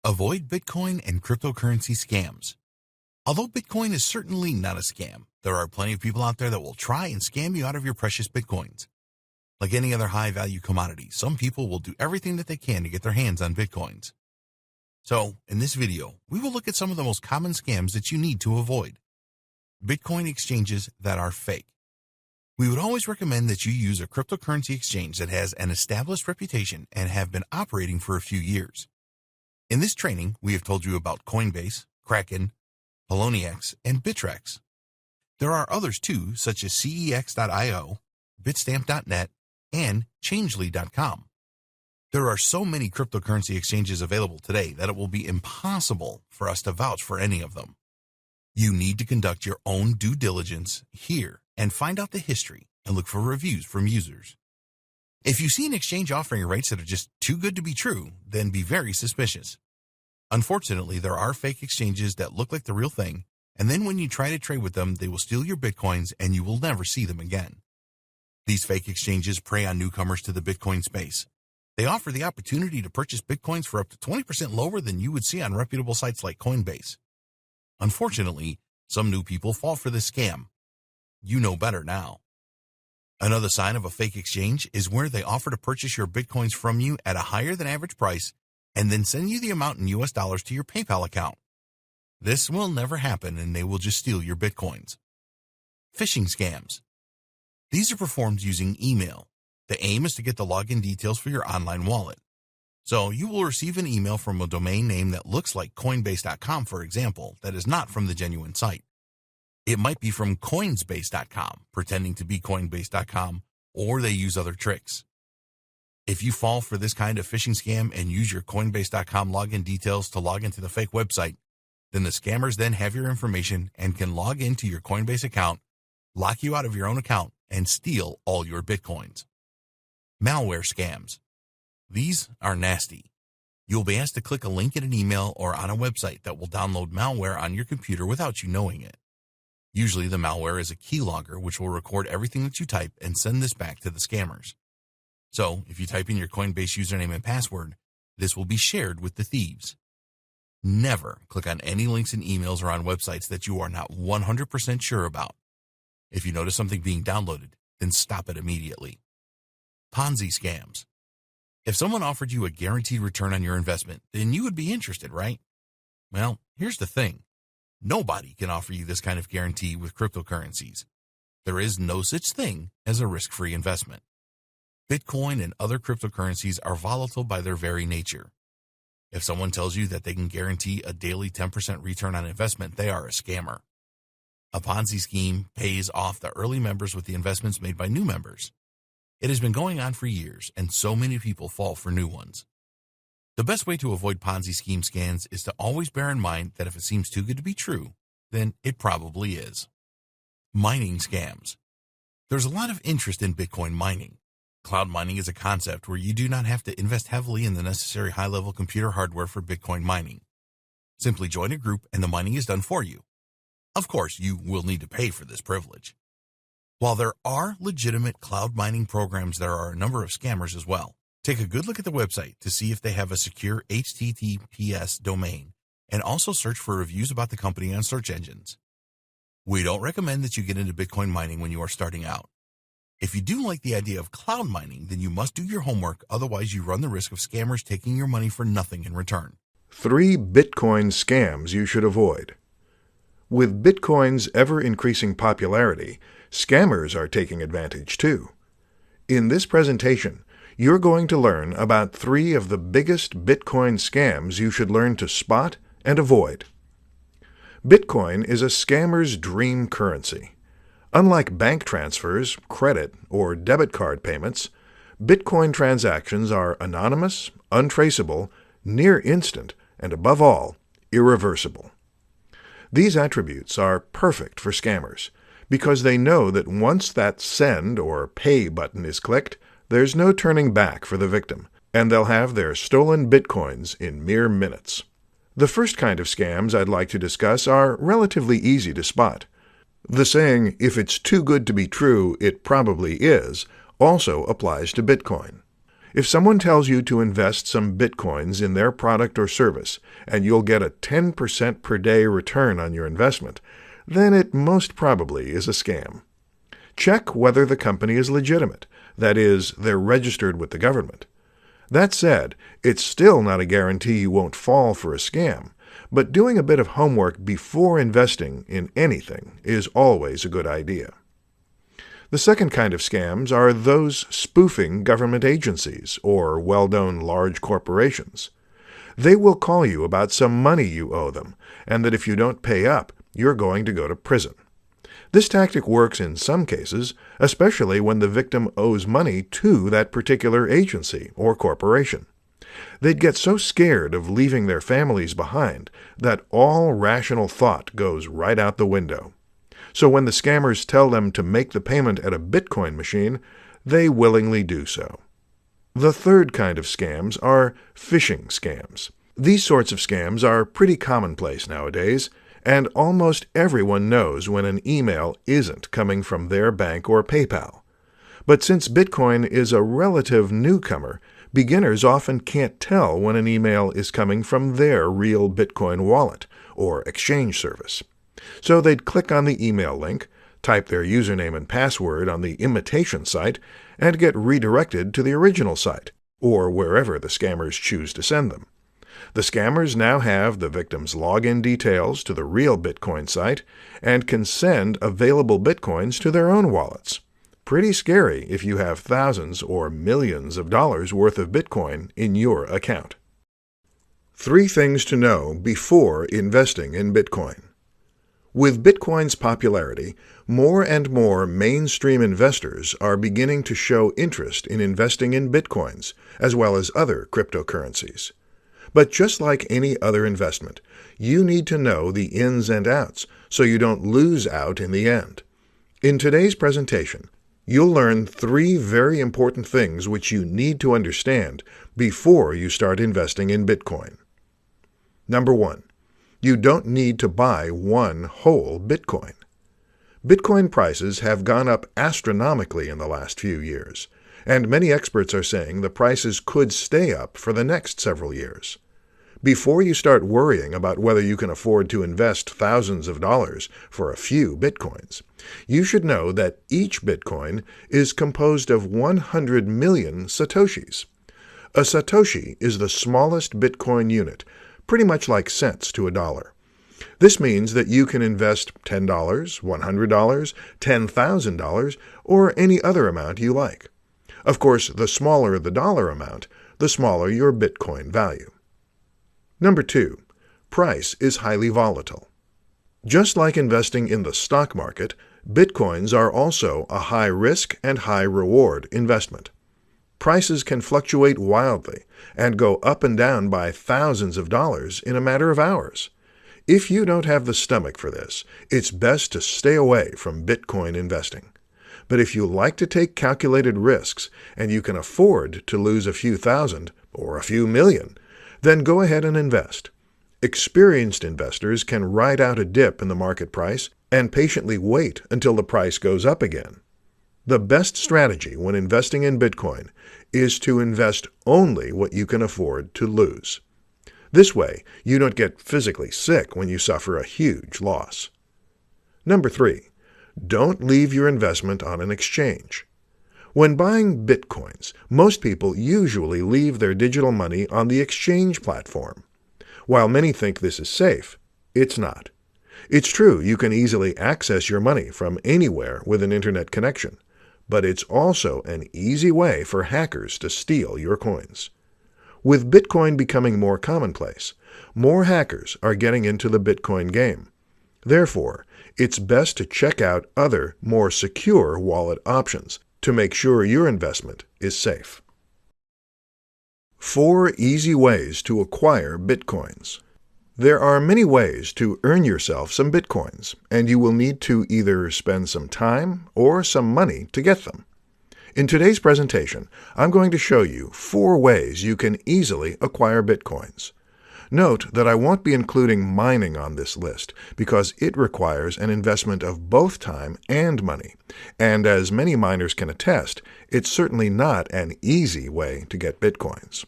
Avoid Bitcoin and cryptocurrency scams. Although Bitcoin is certainly not a scam, there are plenty of people out there that will try and scam you out of your precious Bitcoins. Like any other high-value commodity, some people will do everything that they can to get their hands on Bitcoins. So, in this video, we will look at some of the most common scams that you need to avoid. Bitcoin exchanges that are fake. We would always recommend that you use a cryptocurrency exchange that has an established reputation and have been operating for a few years. In this training, we have told you about Coinbase, Kraken, Poloniex, and Bittrex. There are others too, such as CEX.io, Bitstamp.net, and Changely.com. There are so many cryptocurrency exchanges available today that it will be impossible for us to vouch for any of them. You need to conduct your own due diligence here and find out the history and look for reviews from users. If you see an exchange offering rates that are just too good to be true, then be very suspicious. Unfortunately, there are fake exchanges that look like the real thing, and then when you try to trade with them, they will steal your Bitcoins and you will never see them again. These fake exchanges prey on newcomers to the Bitcoin space. They offer the opportunity to purchase Bitcoins for up to 20% lower than you would see on reputable sites like Coinbase. Unfortunately, some new people fall for this scam. You know better now. Another sign of a fake exchange is where they offer to purchase your Bitcoins from you at a higher than average price and then send you the amount in US dollars to your PayPal account. This will never happen and they will just steal your Bitcoins. Phishing scams. These are performed using email. The aim is to get the login details for your online wallet. So you will receive an email from a domain name that looks like Coinbase.com, for example, that is not from the genuine site. It might be from Coinsbase.com, pretending to be Coinbase.com, or they use other tricks. If you fall for this kind of phishing scam and use your Coinbase.com login details to log into the fake website, then the scammers then have your information and can log into your Coinbase account, lock you out of your own account, and steal all your Bitcoins. Malware scams. These are nasty. You'll be asked to click a link in an email or on a website that will download malware on your computer without you knowing it. Usually the malware is a keylogger which will record everything that you type and send this back to the scammers. So if you type in your Coinbase username and password, this will be shared with the thieves. Never click on any links in emails or on websites that you are not 100% sure about. If you notice something being downloaded, then stop it immediately. Ponzi scams. If someone offered you a guaranteed return on your investment, then you would be interested, right? Well, here's the thing. Nobody can offer you this kind of guarantee with cryptocurrencies. There is no such thing as a risk-free investment. Bitcoin and other cryptocurrencies are volatile by their very nature. If someone tells you that they can guarantee a daily 10% return on investment, they are a scammer. A Ponzi scheme pays off the early members with the investments made by new members. It has been going on for years, and so many people fall for new ones. The best way to avoid Ponzi scheme scams is to always bear in mind that if it seems too good to be true, then it probably is. Mining scams. There's a lot of interest in Bitcoin mining. Cloud mining is a concept where you do not have to invest heavily in the necessary high-level computer hardware for Bitcoin mining. Simply join a group and the mining is done for you. Of course, you will need to pay for this privilege. While there are legitimate cloud mining programs, there are a number of scammers as well. Take a good look at the website to see if they have a secure HTTPS domain, and also search for reviews about the company on search engines. We don't recommend that you get into Bitcoin mining when you are starting out. If you do like the idea of cloud mining, then you must do your homework, otherwise you run the risk of scammers taking your money for nothing in return. 3 Bitcoin scams you should avoid. With Bitcoin's ever-increasing popularity, scammers are taking advantage too. In this presentation, you're going to learn about 3 of the biggest Bitcoin scams you should learn to spot and avoid. Bitcoin is a scammer's dream currency. Unlike bank transfers, credit, or debit card payments, Bitcoin transactions are anonymous, untraceable, near instant, and above all, irreversible. These attributes are perfect for scammers because they know that once that send or pay button is clicked, there's no turning back for the victim, and they'll have their stolen Bitcoins in mere minutes. The first kind of scams I'd like to discuss are relatively easy to spot. The saying, "If it's too good to be true, it probably is," also applies to Bitcoin. If someone tells you to invest some bitcoins in their product or service and you'll get a 10% per day return on your investment, then it most probably is a scam. Check whether the company is legitimate, that is, they're registered with the government. That said, it's still not a guarantee you won't fall for a scam, but doing a bit of homework before investing in anything is always a good idea. The second kind of scams are those spoofing government agencies or well-known large corporations. They will call you about some money you owe them, and that if you don't pay up, you're going to go to prison. This tactic works in some cases, especially when the victim owes money to that particular agency or corporation. They'd get so scared of leaving their families behind that all rational thought goes right out the window. So when the scammers tell them to make the payment at a Bitcoin machine, they willingly do so. The third kind of scams are phishing scams. These sorts of scams are pretty commonplace nowadays, and almost everyone knows when an email isn't coming from their bank or PayPal. But since Bitcoin is a relative newcomer, beginners often can't tell when an email is coming from their real Bitcoin wallet or exchange service. So they'd click on the email link, type their username and password on the imitation site, and get redirected to the original site, or wherever the scammers choose to send them. The scammers now have the victim's login details to the real Bitcoin site and can send available Bitcoins to their own wallets. Pretty scary if you have thousands or millions of dollars worth of Bitcoin in your account. 3 things to know before investing in Bitcoin. With Bitcoin's popularity, more and more mainstream investors are beginning to show interest in investing in Bitcoins, as well as other cryptocurrencies. But just like any other investment, you need to know the ins and outs so you don't lose out in the end. In today's presentation, you'll learn 3 very important things which you need to understand before you start investing in Bitcoin. Number 1. You don't need to buy one whole Bitcoin. Bitcoin prices have gone up astronomically in the last few years, and many experts are saying the prices could stay up for the next several years. Before you start worrying about whether you can afford to invest thousands of dollars for a few Bitcoins, you should know that each Bitcoin is composed of 100 million Satoshis. A Satoshi is the smallest Bitcoin unit, pretty much like cents to a dollar. This means that you can invest $10, $100, $10,000, or any other amount you like. Of course, the smaller the dollar amount, the smaller your Bitcoin value. Number 2. Price is highly volatile. Just like investing in the stock market, Bitcoins are also a high-risk and high-reward investment. Prices can fluctuate wildly and go up and down by thousands of dollars in a matter of hours. If you don't have the stomach for this, it's best to stay away from Bitcoin investing. But if you like to take calculated risks and you can afford to lose a few thousand or a few million, then go ahead and invest. Experienced investors can ride out a dip in the market price and patiently wait until the price goes up again. The best strategy when investing in Bitcoin is to invest only what you can afford to lose. This way, you don't get physically sick when you suffer a huge loss. Number 3. Don't leave your investment on an exchange. When buying Bitcoins, most people usually leave their digital money on the exchange platform. While many think this is safe, it's not. It's true you can easily access your money from anywhere with an internet connection, but it's also an easy way for hackers to steal your coins. With Bitcoin becoming more commonplace, more hackers are getting into the Bitcoin game. Therefore, it's best to check out other, more secure wallet options to make sure your investment is safe. 4 easy ways to acquire Bitcoins. There are many ways to earn yourself some Bitcoins, and you will need to either spend some time or some money to get them. In today's presentation, I'm going to show you 4 ways you can easily acquire Bitcoins. Note that I won't be including mining on this list because it requires an investment of both time and money, and as many miners can attest, it's certainly not an easy way to get Bitcoins.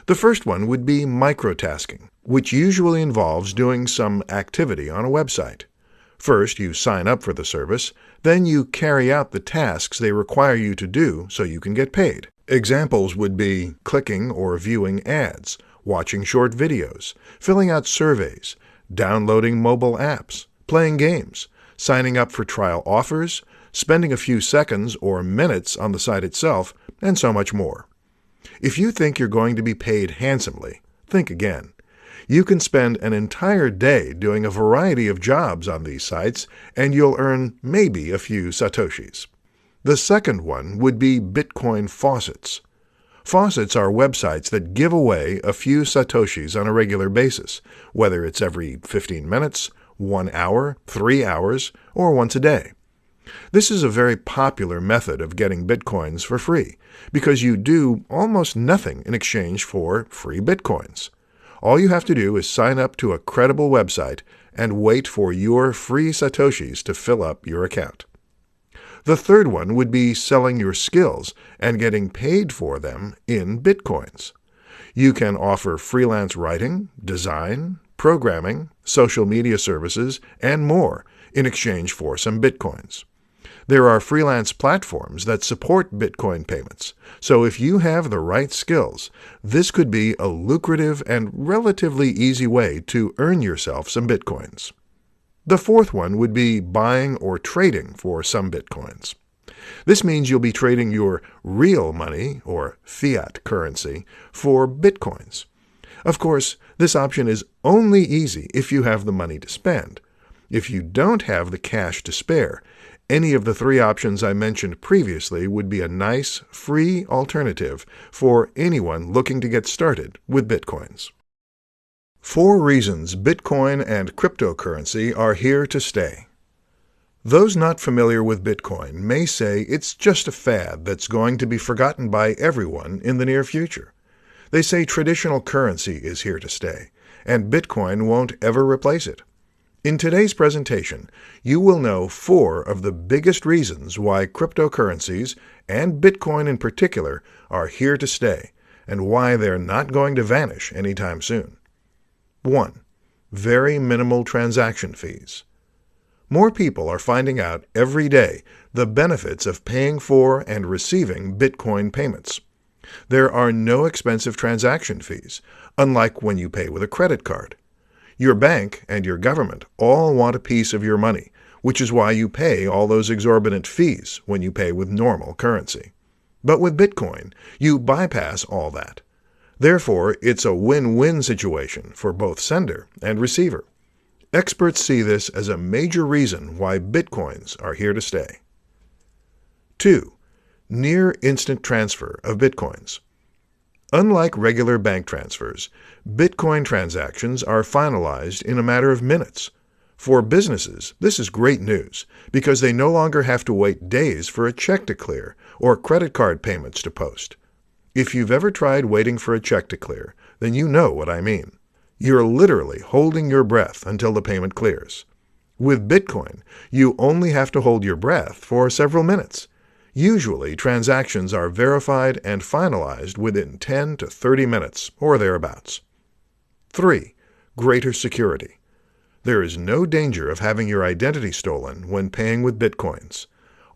The first one would be microtasking, which usually involves doing some activity on a website. First, you sign up for the service, then you carry out the tasks they require you to do so you can get paid. Examples would be clicking or viewing ads, watching short videos, filling out surveys, downloading mobile apps, playing games, signing up for trial offers, spending a few seconds or minutes on the site itself, and so much more. If you think you're going to be paid handsomely, think again. You can spend an entire day doing a variety of jobs on these sites, and you'll earn maybe a few satoshis. The second one would be Bitcoin faucets. Faucets are websites that give away a few satoshis on a regular basis, whether it's every 15 minutes, 1 hour, 3 hours, or once a day. This is a very popular method of getting Bitcoins for free, because you do almost nothing in exchange for free Bitcoins. All you have to do is sign up to a credible website and wait for your free satoshis to fill up your account. The third one would be selling your skills and getting paid for them in Bitcoins. You can offer freelance writing, design, programming, social media services, and more in exchange for some Bitcoins. There are freelance platforms that support Bitcoin payments, so if you have the right skills, this could be a lucrative and relatively easy way to earn yourself some Bitcoins. The fourth one would be buying or trading for some Bitcoins. This means you'll be trading your real money, or fiat currency, for Bitcoins. Of course, this option is only easy if you have the money to spend. If you don't have the cash to spare, any of the three options I mentioned previously would be a nice, free alternative for anyone looking to get started with Bitcoins. 4 reasons Bitcoin and cryptocurrency are here to stay. Those not familiar with Bitcoin may say it's just a fad that's going to be forgotten by everyone in the near future. They say traditional currency is here to stay, and Bitcoin won't ever replace it. In today's presentation, you will know 4 of the biggest reasons why cryptocurrencies, and Bitcoin in particular, are here to stay, and why they're not going to vanish anytime soon. 1. Very minimal transaction fees. More people are finding out every day the benefits of paying for and receiving Bitcoin payments. There are no expensive transaction fees, unlike when you pay with a credit card. Your bank and your government all want a piece of your money, which is why you pay all those exorbitant fees when you pay with normal currency. But with Bitcoin, you bypass all that. Therefore, it's a win-win situation for both sender and receiver. Experts see this as a major reason why Bitcoins are here to stay. 2. Near instant transfer of Bitcoins. Unlike regular bank transfers, Bitcoin transactions are finalized in a matter of minutes. For businesses, this is great news because they no longer have to wait days for a check to clear or credit card payments to post. If you've ever tried waiting for a check to clear, then you know what I mean. You're literally holding your breath until the payment clears. With Bitcoin, you only have to hold your breath for several minutes. Usually, transactions are verified and finalized within 10 to 30 minutes, or thereabouts. 3. Greater security. There is no danger of having your identity stolen when paying with Bitcoins.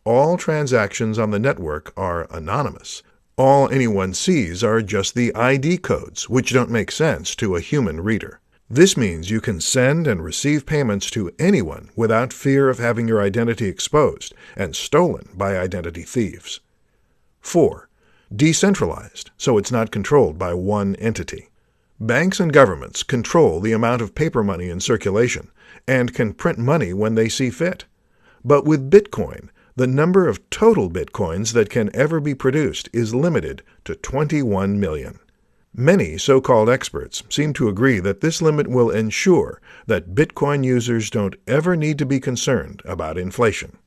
All transactions on the network are anonymous. All anyone sees are just the ID codes, which don't make sense to a human reader. This means you can send and receive payments to anyone without fear of having your identity exposed and stolen by identity thieves. 4. Decentralized, so it's not controlled by one entity. Banks and governments control the amount of paper money in circulation and can print money when they see fit. But with Bitcoin, the number of total Bitcoins that can ever be produced is limited to 21 million. Many so-called experts seem to agree that this limit will ensure that Bitcoin users don't ever need to be concerned about inflation.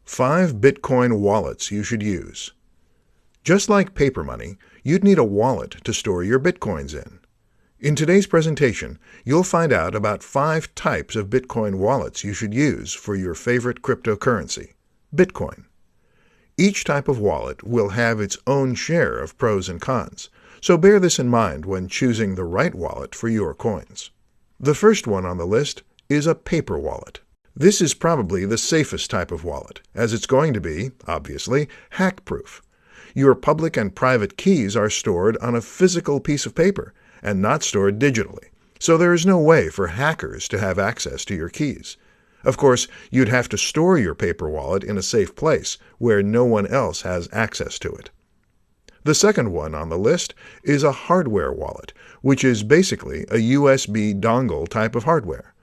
5 Bitcoin wallets you should use. Just like paper money, you'd need a wallet to store your Bitcoins in. In today's presentation, you'll find out about 5 types of Bitcoin wallets you should use for your favorite cryptocurrency, Bitcoin. Each type of wallet will have its own share of pros and cons, so bear this in mind when choosing the right wallet for your coins. The first one on the list is a paper wallet. This is probably the safest type of wallet, as it's going to be, obviously, hack-proof. Your public and private keys are stored on a physical piece of paper and not stored digitally, so there is no way for hackers to have access to your keys. Of course, you'd have to store your paper wallet in a safe place where no one else has access to it. The second one on the list is a hardware wallet, which is basically a USB dongle type of hardware.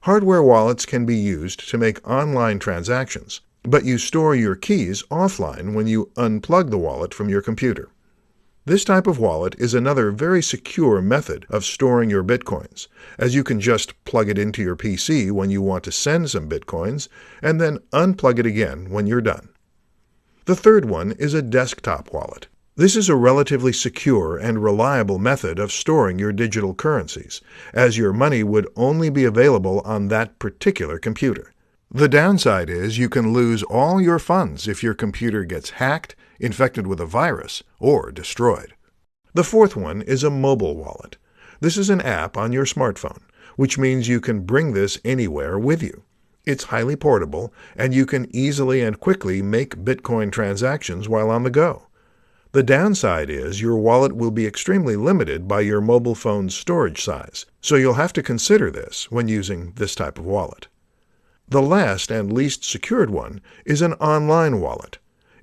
Hardware wallets can be used to make online transactions, but you store your keys offline when you unplug the wallet from your computer. This type of wallet is another very secure method of storing your Bitcoins, as you can just plug it into your PC when you want to send some Bitcoins, and then unplug it again when you're done. The third one is a desktop wallet. This is a relatively secure and reliable method of storing your digital currencies, as your money would only be available on that particular computer. The downside is you can lose all your funds if your computer gets hacked, infected with a virus, or destroyed. The fourth one is a mobile wallet. This is an app on your smartphone, which means you can bring this anywhere with you. It's highly portable, and you can easily and quickly make Bitcoin transactions while on the go. The downside is your wallet will be extremely limited by your mobile phone's storage size, so you'll have to consider this when using this type of wallet. The last and least secured one is an online wallet.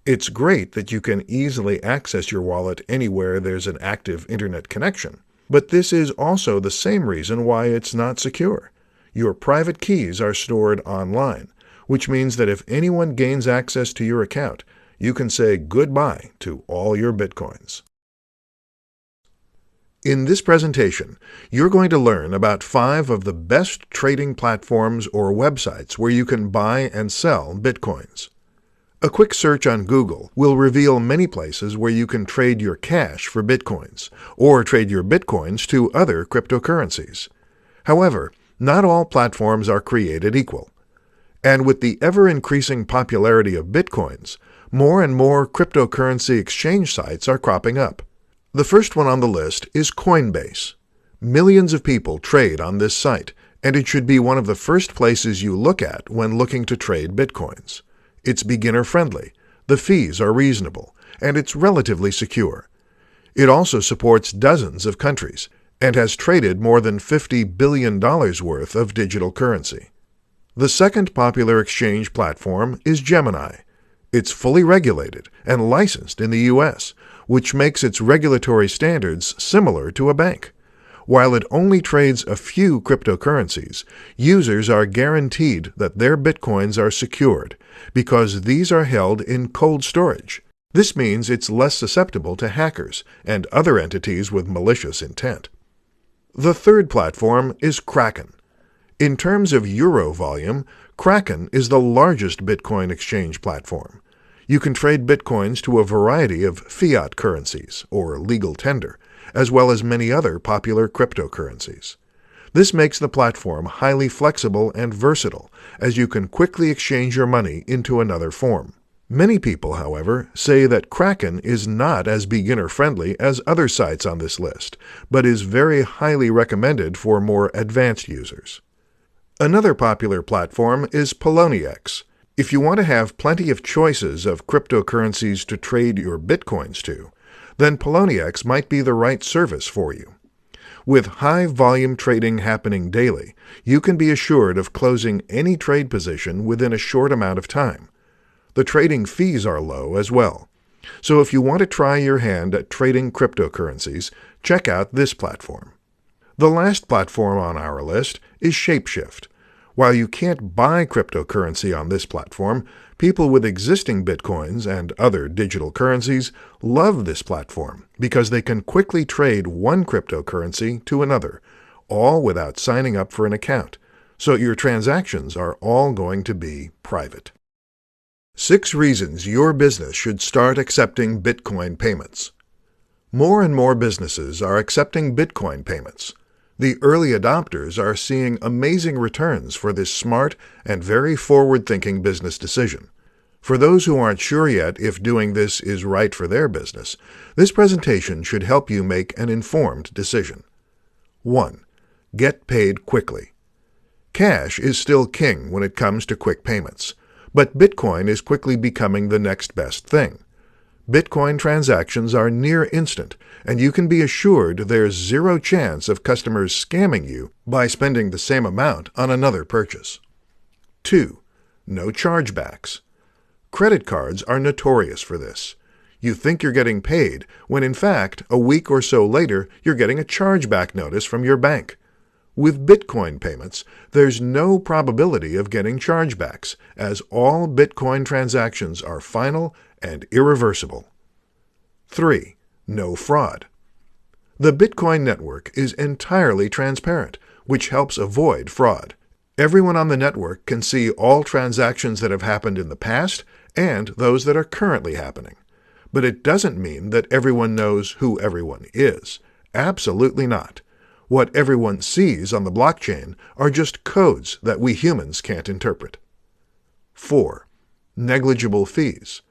It's great that you can easily access your wallet anywhere there's an active internet connection, but this is also the same reason why it's not secure. Your private keys are stored online, which means that if anyone gains access to your account, you can say goodbye to all your Bitcoins. In this presentation, you're going to learn about 5 of the best trading platforms or websites where you can buy and sell Bitcoins. A quick search on Google will reveal many places where you can trade your cash for Bitcoins, or trade your Bitcoins to other cryptocurrencies. However, not all platforms are created equal. And with the ever-increasing popularity of Bitcoins, more and more cryptocurrency exchange sites are cropping up. The first one on the list is Coinbase. Millions of people trade on this site, and it should be one of the first places you look at when looking to trade Bitcoins. It's beginner-friendly, the fees are reasonable, and it's relatively secure. It also supports dozens of countries, and has traded more than $50 billion worth of digital currency. The second popular exchange platform is Gemini. It's fully regulated and licensed in the U.S., which makes its regulatory standards similar to a bank. While it only trades a few cryptocurrencies, users are guaranteed that their Bitcoins are secured because these are held in cold storage. This means it's less susceptible to hackers and other entities with malicious intent. The third platform is Kraken. In terms of euro volume, Kraken is the largest Bitcoin exchange platform. You can trade Bitcoins to a variety of fiat currencies, or legal tender, as well as many other popular cryptocurrencies. This makes the platform highly flexible and versatile, as you can quickly exchange your money into another form. Many people, however, say that Kraken is not as beginner-friendly as other sites on this list, but is very highly recommended for more advanced users. Another popular platform is Poloniex. If you want to have plenty of choices of cryptocurrencies to trade your Bitcoins to, then Poloniex might be the right service for you. With high-volume trading happening daily, you can be assured of closing any trade position within a short amount of time. The trading fees are low as well. So if you want to try your hand at trading cryptocurrencies, check out this platform. The last platform on our list is Shapeshift. While you can't buy cryptocurrency on this platform, people with existing Bitcoins and other digital currencies love this platform because they can quickly trade one cryptocurrency to another, all without signing up for an account. So your transactions are all going to be private. 6 reasons your business should start accepting Bitcoin payments. More and more businesses are accepting Bitcoin payments. The early adopters are seeing amazing returns for this smart and very forward-thinking business decision. For those who aren't sure yet if doing this is right for their business, this presentation should help you make an informed decision. 1. Get paid quickly. Cash is still king when it comes to quick payments, but Bitcoin is quickly becoming the next best thing. Bitcoin transactions are near instant, and you can be assured there's zero chance of customers scamming you by spending the same amount on another purchase. 2. No chargebacks. Credit cards are notorious for this. You think you're getting paid, when in fact, a week or so later, you're getting a chargeback notice from your bank. With Bitcoin payments, there's no probability of getting chargebacks, as all Bitcoin transactions are final and irreversible. 3. No fraud. The Bitcoin network is entirely transparent, which helps avoid fraud. Everyone on the network can see all transactions that have happened in the past and those that are currently happening. But it doesn't mean that everyone knows who everyone is. Absolutely not. What everyone sees on the blockchain are just codes that we humans can't interpret. 4. Negligible fees.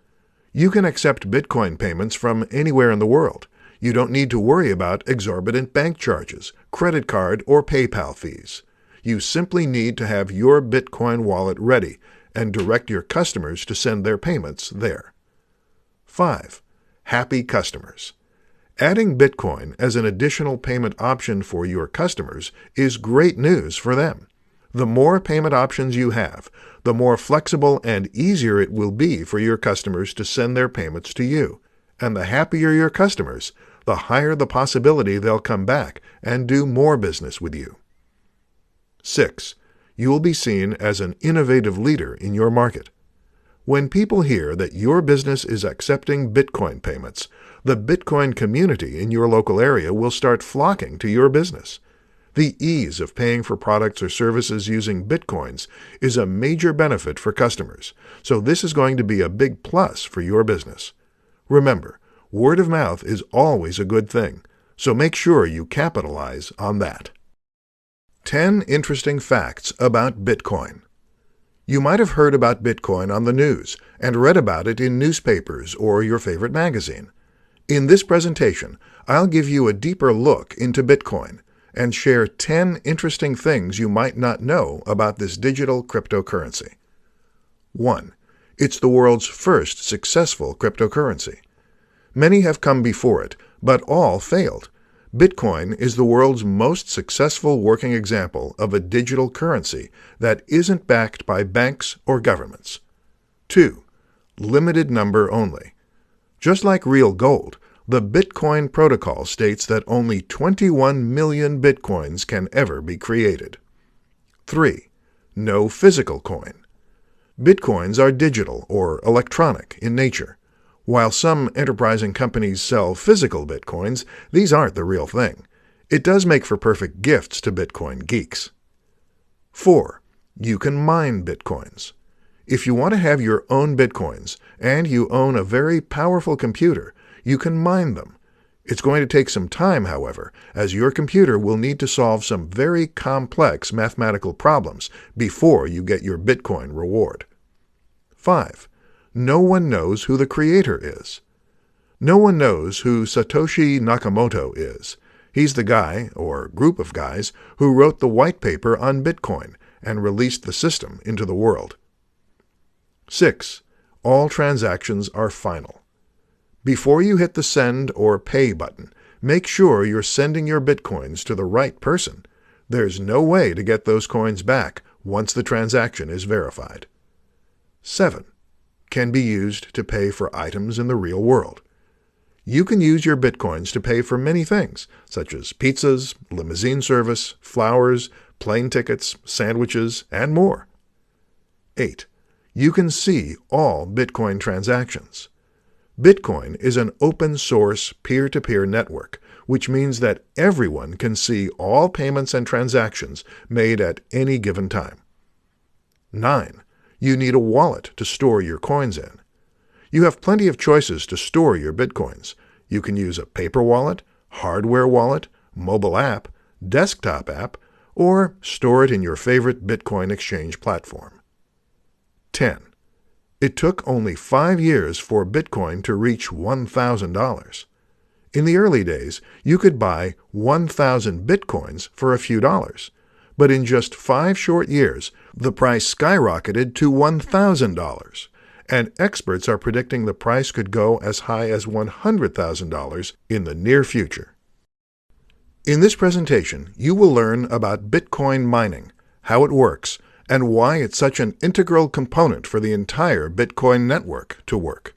You can accept Bitcoin payments from anywhere in the world. You don't need to worry about exorbitant bank charges, credit card, or PayPal fees. You simply need to have your Bitcoin wallet ready and direct your customers to send their payments there. 5. Happy customers. Adding Bitcoin as an additional payment option for your customers is great news for them. The more payment options you have, the more flexible and easier it will be for your customers to send their payments to you. And the happier your customers, the higher the possibility they'll come back and do more business with you. 6. You will be seen as an innovative leader in your market. When people hear that your business is accepting Bitcoin payments, the Bitcoin community in your local area will start flocking to your business. The ease of paying for products or services using Bitcoins is a major benefit for customers, so this is going to be a big plus for your business. Remember, word of mouth is always a good thing, so make sure you capitalize on that. 10 interesting facts about Bitcoin. You might have heard about Bitcoin on the news and read about it in newspapers or your favorite magazine. In this presentation, I'll give you a deeper look into Bitcoin and share 10 interesting things you might not know about this digital cryptocurrency. 1. It's the world's first successful cryptocurrency. Many have come before it, but all failed. Bitcoin is the world's most successful working example of a digital currency that isn't backed by banks or governments. 2. Limited number only. Just like real gold, the Bitcoin protocol states that only 21 million Bitcoins can ever be created. 3. No physical coin. Bitcoins are digital or electronic in nature. While some enterprising companies sell physical Bitcoins, these aren't the real thing. It does make for perfect gifts to Bitcoin geeks. 4. You can mine Bitcoins. If you want to have your own Bitcoins, and you own a very powerful computer, you can mine them. It's going to take some time, however, as your computer will need to solve some very complex mathematical problems before you get your Bitcoin reward. 5. No one knows who the creator is. No one knows who Satoshi Nakamoto is. He's the guy, or group of guys, who wrote the white paper on Bitcoin and released the system into the world. 6. All transactions are final. Before you hit the send or pay button, make sure you're sending your Bitcoins to the right person. There's no way to get those coins back once the transaction is verified. 7. Can be used to pay for items in the real world. You can use your Bitcoins to pay for many things, such as pizzas, limousine service, flowers, plane tickets, sandwiches, and more. 8. You can see all Bitcoin transactions. Bitcoin is an open-source, peer-to-peer network, which means that everyone can see all payments and transactions made at any given time. 9. You need a wallet to store your coins in. You have plenty of choices to store your Bitcoins. You can use a paper wallet, hardware wallet, mobile app, desktop app, or store it in your favorite Bitcoin exchange platform. 10. It took only 5 years for Bitcoin to reach $1,000. In the early days, you could buy 1,000 Bitcoins for a few dollars. But in just 5 short years, the price skyrocketed to $1,000, and experts are predicting the price could go as high as $100,000 in the near future. In this presentation, you will learn about Bitcoin mining, how it works, and why it's such an integral component for the entire Bitcoin network to work.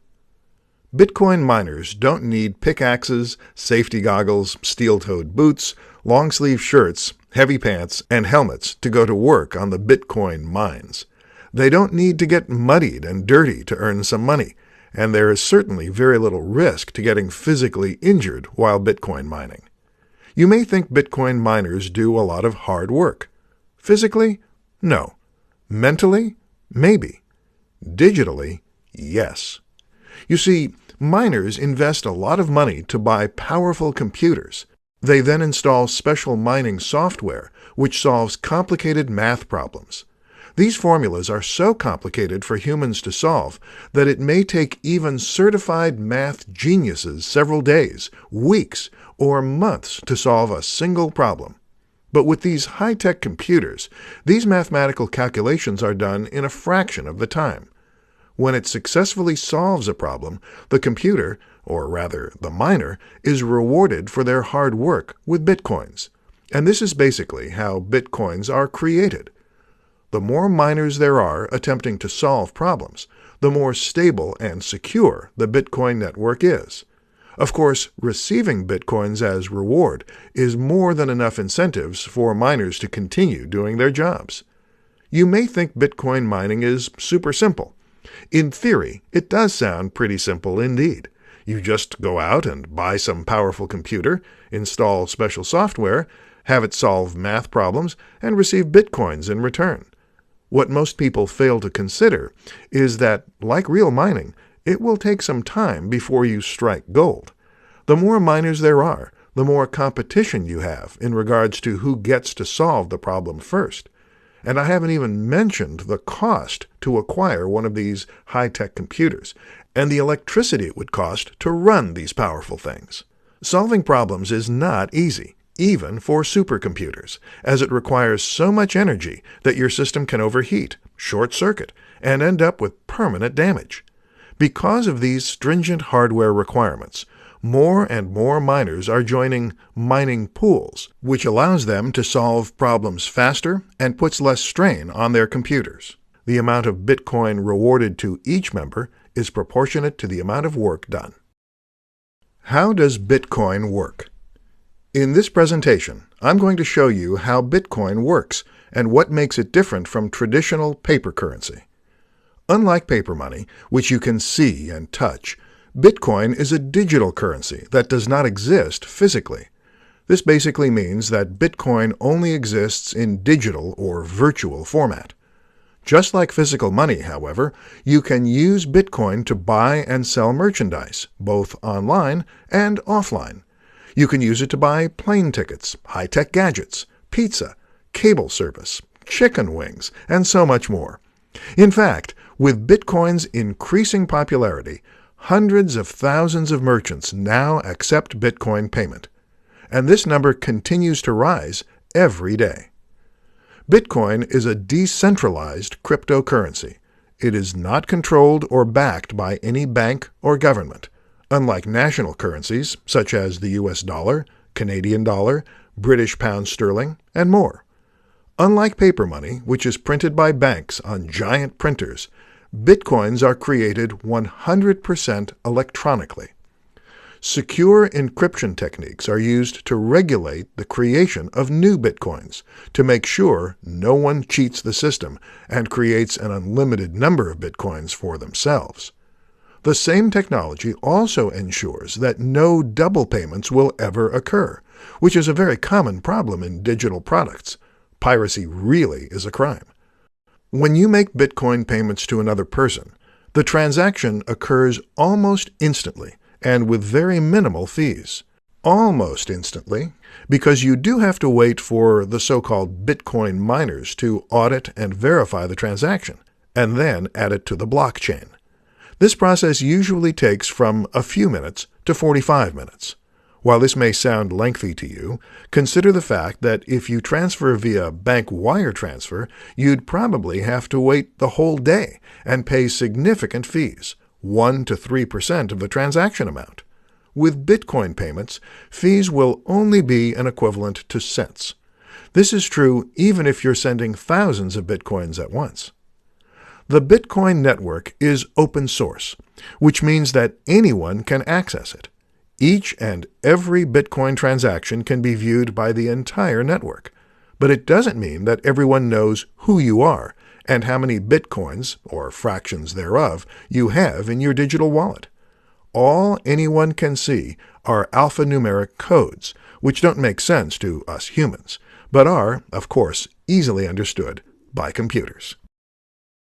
Bitcoin miners don't need pickaxes, safety goggles, steel-toed boots, long-sleeve shirts, heavy pants, and helmets to go to work on the Bitcoin mines. They don't need to get muddied and dirty to earn some money, and there is certainly very little risk to getting physically injured while Bitcoin mining. You may think Bitcoin miners do a lot of hard work. Physically? No. Mentally? Maybe. Digitally? Yes. You see, miners invest a lot of money to buy powerful computers. They then install special mining software, which solves complicated math problems. These formulas are so complicated for humans to solve that it may take even certified math geniuses several days, weeks, or months to solve a single problem. But with these high-tech computers, these mathematical calculations are done in a fraction of the time. When it successfully solves a problem, the computer, or rather the miner, is rewarded for their hard work with Bitcoins. And this is basically how Bitcoins are created. The more miners there are attempting to solve problems, the more stable and secure the Bitcoin network is. Of course, receiving Bitcoins as reward is more than enough incentives for miners to continue doing their jobs. You may think Bitcoin mining is super simple. In theory, it does sound pretty simple indeed. You just go out and buy some powerful computer, install special software, have it solve math problems, and receive Bitcoins in return. What most people fail to consider is that, like real mining, it will take some time before you strike gold. The more miners there are, the more competition you have in regards to who gets to solve the problem first. And I haven't even mentioned the cost to acquire one of these high-tech computers, and the electricity it would cost to run these powerful things. Solving problems is not easy, even for supercomputers, as it requires so much energy that your system can overheat, short-circuit, and end up with permanent damage. Because of these stringent hardware requirements, more and more miners are joining mining pools, which allows them to solve problems faster and puts less strain on their computers. The amount of Bitcoin rewarded to each member is proportionate to the amount of work done. How does Bitcoin work? In this presentation, I'm going to show you how Bitcoin works and what makes it different from traditional paper currency. Unlike paper money, which you can see and touch, Bitcoin is a digital currency that does not exist physically. This basically means that Bitcoin only exists in digital or virtual format. Just like physical money, however, you can use Bitcoin to buy and sell merchandise, both online and offline. You can use it to buy plane tickets, high-tech gadgets, pizza, cable service, chicken wings, and so much more. In fact, with Bitcoin's increasing popularity, hundreds of thousands of merchants now accept Bitcoin payment, and this number continues to rise every day. Bitcoin is a decentralized cryptocurrency. It is not controlled or backed by any bank or government, unlike national currencies such as the US dollar, Canadian dollar, British pound sterling, and more. Unlike paper money, which is printed by banks on giant printers, Bitcoins are created 100% electronically. Secure encryption techniques are used to regulate the creation of new Bitcoins to make sure no one cheats the system and creates an unlimited number of Bitcoins for themselves. The same technology also ensures that no double payments will ever occur, which is a very common problem in digital products. Piracy really is a crime. When you make Bitcoin payments to another person, the transaction occurs almost instantly and with very minimal fees. Almost instantly, because you do have to wait for the so-called Bitcoin miners to audit and verify the transaction, and then add it to the blockchain. This process usually takes from a few minutes to 45 minutes. While this may sound lengthy to you, consider the fact that if you transfer via bank wire transfer, you'd probably have to wait the whole day and pay significant fees, 1 to 3% of the transaction amount. With Bitcoin payments, fees will only be an equivalent to cents. This is true even if you're sending thousands of Bitcoins at once. The Bitcoin network is open source, which means that anyone can access it. Each and every Bitcoin transaction can be viewed by the entire network, but it doesn't mean that everyone knows who you are and how many Bitcoins, or fractions thereof, you have in your digital wallet. All anyone can see are alphanumeric codes, which don't make sense to us humans, but are, of course, easily understood by computers.